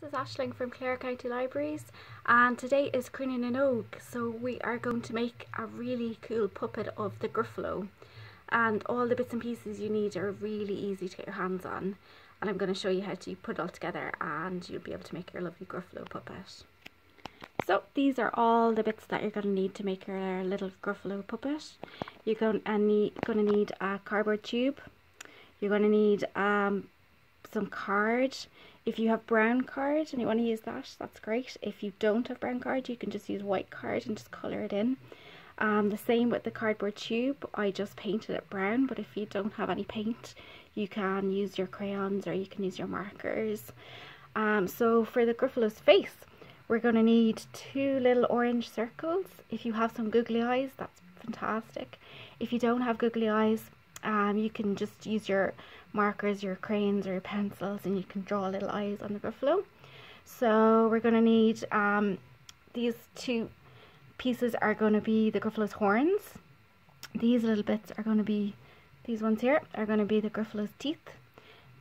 This is Aishling from Clare County Libraries, and today is Cruinniu, so we are going to make a really cool puppet of the Gruffaloe, and all the bits and pieces you need are really easy to get your hands on, and I'm going to show you how to put it all together and you'll be able to make your lovely Gruffaloe puppet. So these are all the bits that you're going to need to make your little Gruffaloe puppet. You're going to need a cardboard tube. You're going to need some card. If you have brown card and you want to use that, that's great. If you don't have brown card, you can just use white card and just colour it in. The same with the cardboard tube. I just painted it brown, but if you don't have any paint, you can use your crayons or you can use your markers. So for the Gruffaloe's face, we're going to need 2 little orange circles. If you have some googly eyes, that's fantastic. If you don't have googly eyes, you can just use your markers, your crayons or your pencils, and you can draw little eyes on the Gruffaloe. So we're going to need these 2 pieces are going to be the Gruffaloe's horns. These little bits are going to be, these ones here are going to be the Gruffaloe's teeth.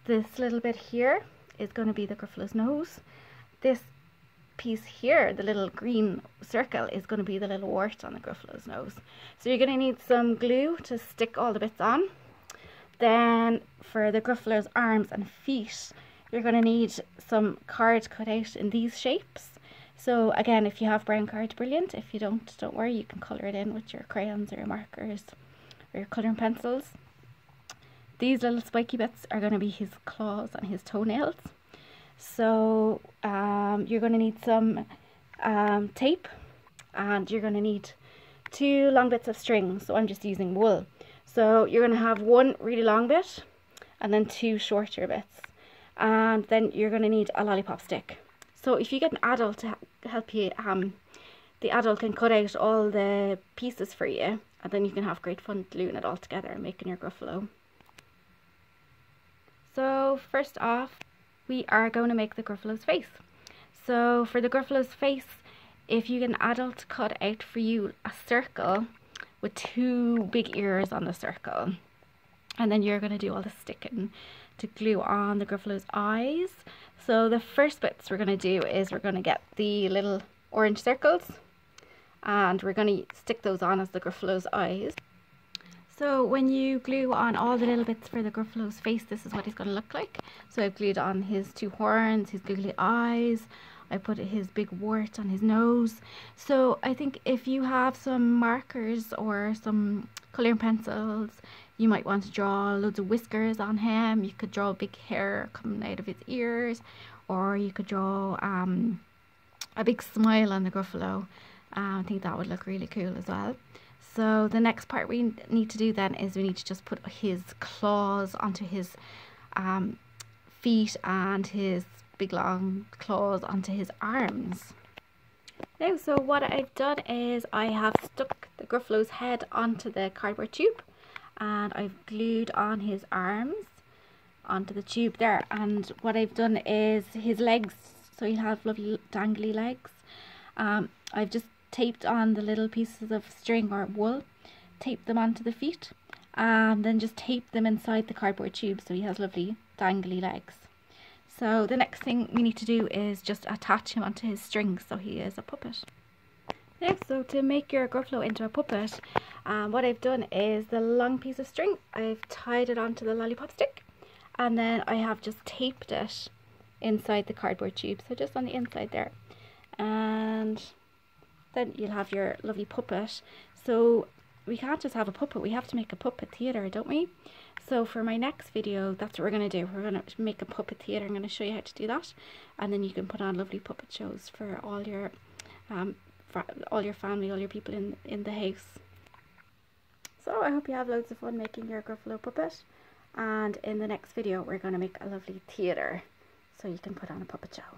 This little bit here is going to be the Gruffaloe's nose. This piece here, the little green circle, is going to be the little wart on the Gruffaloe's nose. So you're going to need some glue to stick all the bits on. Then for the Gruffaloe's arms and feet, you're going to need some card cut out in these shapes. So again, if you have brown card, brilliant. If you don't worry, you can colour it in with your crayons or your markers or your colouring pencils. These little spiky bits are going to be his claws and his toenails. So you're going to need some tape, and you're going to need 2 long bits of string. So I'm just using wool. So you're going to have 1 really long bit and then 2 shorter bits, and then you're going to need a lollipop stick. So if you get an adult to help you, the adult can cut out all the pieces for you, and then you can have great fun gluing it all together and making your Gruffaloe. So first off, we are going to make the Gruffaloe's face. So for the Gruffaloe's face, if you get an adult to cut out for you a circle with 2 big ears on the circle, and then you're going to do all the sticking to glue on the Gruffaloe's eyes. So the first bits we're going to do is we're going to get the little orange circles, and we're going to stick those on as the Gruffaloe's eyes. So when you glue on all the little bits for the Gruffaloe's face, this is what he's going to look like. So I've glued on his 2 horns, his googly eyes, I put his big wart on his nose. So I think if you have some markers or some colouring pencils, you might want to draw loads of whiskers on him. You could draw big hair coming out of his ears, or you could draw a big smile on the Gruffaloe. I think that would look really cool as well. So the next part we need to do then is we need to just put his claws onto his feet and his big long claws onto his arms. Now, so what I've done is I have stuck the Gruffaloe's head onto the cardboard tube, and I've glued on his arms onto the tube there. And what I've done is his legs, so he'll have lovely dangly legs. I've just taped on the little pieces of string or wool, taped them onto the feet, and then just taped them inside the cardboard tube so he has lovely dangly legs. So the next thing we need to do is just attach him onto his strings so he is a puppet. Next, so to make your Gruffaloe into a puppet, what I've done is the long piece of string, I've tied it onto the lollipop stick, and then I have just taped it inside the cardboard tube, so just on the inside there, and then you'll have your lovely puppet. So we can't just have a puppet, we have to make a puppet theatre, don't we? So for my next video, that's what we're going to do. We're going to make a puppet theatre. I'm going to show you how to do that, and then you can put on lovely puppet shows for all your family, all your people in the house. So I hope you have loads of fun making your Gruffaloe puppet, and in the next video we're going to make a lovely theatre so you can put on a puppet show.